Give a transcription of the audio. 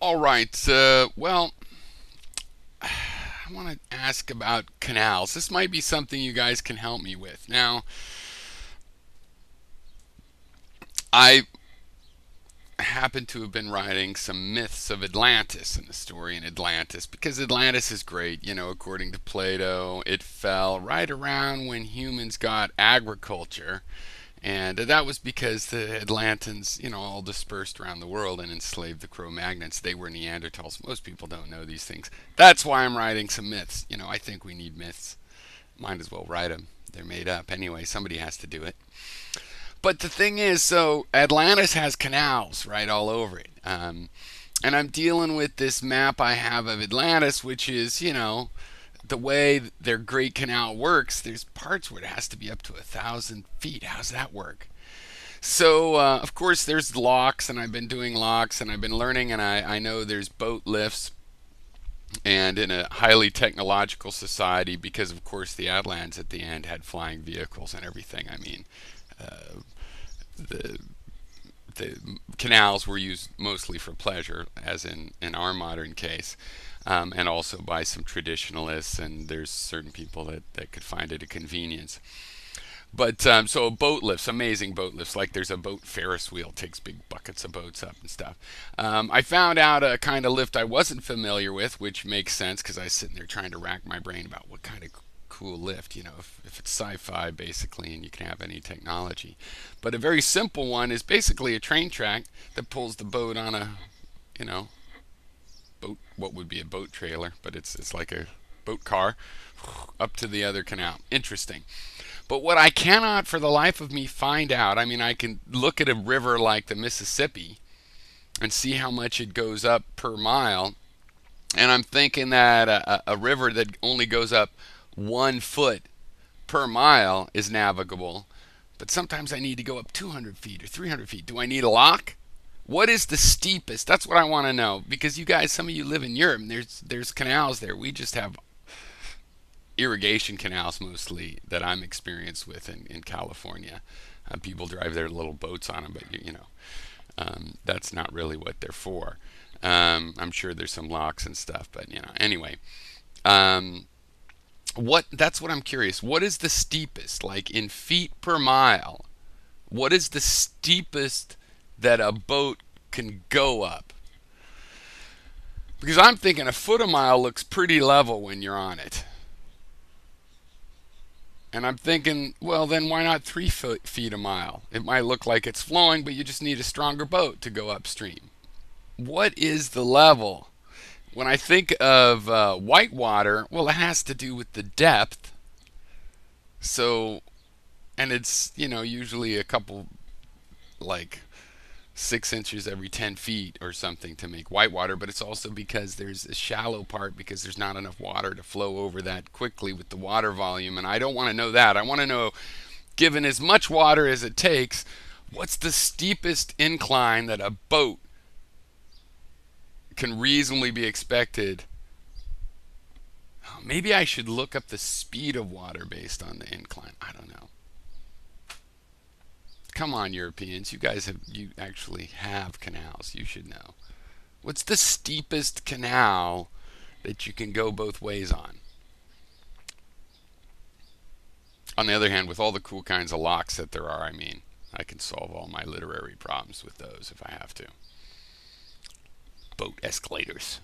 All right. Well, I want to ask about canals. This might be something you guys can help me with. Now, I happen to have been writing some myths of Atlantis and the story in Atlantis because Atlantis is great. According to Plato, it fell right around when humans got agriculture. And that was because the Atlantans, all dispersed around the world and enslaved the Cro-Magnons. They were Neanderthals. Most people don't know these things. That's why I'm writing some myths. I think we need myths. Might as well write them. They're made up. Anyway, somebody has to do it. But the thing is, so Atlantis has canals right all over it. And I'm dealing with this map I have of Atlantis, which is, the way their Great Canal works, there's parts where it has to be up to 1,000 feet. How's that work? So, of course, there's locks, and I've been doing locks, and I've been learning, and I know there's boat lifts, and in a highly technological society, because of course the Atlans at the end had flying vehicles and everything. I mean, uh, the the canals were used mostly for pleasure, as in our modern case, and also by some traditionalists. And there's certain people that could find it a convenience. But so boat lifts, amazing boat lifts. Like there's a boat Ferris wheel, takes big buckets of boats up and stuff. I found out a kind of lift I wasn't familiar with, which makes sense because I was sitting there trying to rack my brain about what kind of cool lift, if it's sci-fi basically and you can have any technology. But a very simple one is basically a train track that pulls the boat on a, you know, boat, what would be a boat trailer, but it's like a boat car up to the other canal. Interesting. But what I cannot for the life of me find out, I mean, I can look at a river like the Mississippi and see how much it goes up per mile. And I'm thinking that a river that only goes up 1 foot per mile is navigable. But sometimes I need to go up 200 feet or 300 feet. Do I need a lock? What is the steepest? That's what I want to know. Because you guys, some of you live in Europe, and there's canals there. We just have irrigation canals mostly that I'm experienced with in California. People drive their little boats on them, but that's not really what they're for. I'm sure there's some locks and stuff, but anyway. Um, what That's what I'm curious. What is the steepest, like in feet per mile? What is the steepest that a boat can go up? Because I'm thinking a foot a mile looks pretty level when you're on it. And I'm thinking, well, then why not 3 feet a mile? It might look like it's flowing, but you just need a stronger boat to go upstream. What is the level? When I think of whitewater, well, it has to do with the depth. So, and it's, usually a couple, like 6 inches every 10 feet or something to make whitewater, but it's also because there's a shallow part because there's not enough water to flow over that quickly with the water volume. And I don't want to know that. I want to know, given as much water as it takes, what's the steepest incline that a boat can reasonably be expected? Maybe I should look up the speed of water based on the incline. I don't know. Come on, Europeans. You actually have canals. You should know. What's the steepest canal that you can go both ways on? On the other hand, with all the cool kinds of locks that there are, I mean, I can solve all my literary problems with those if I have to. Boat escalators.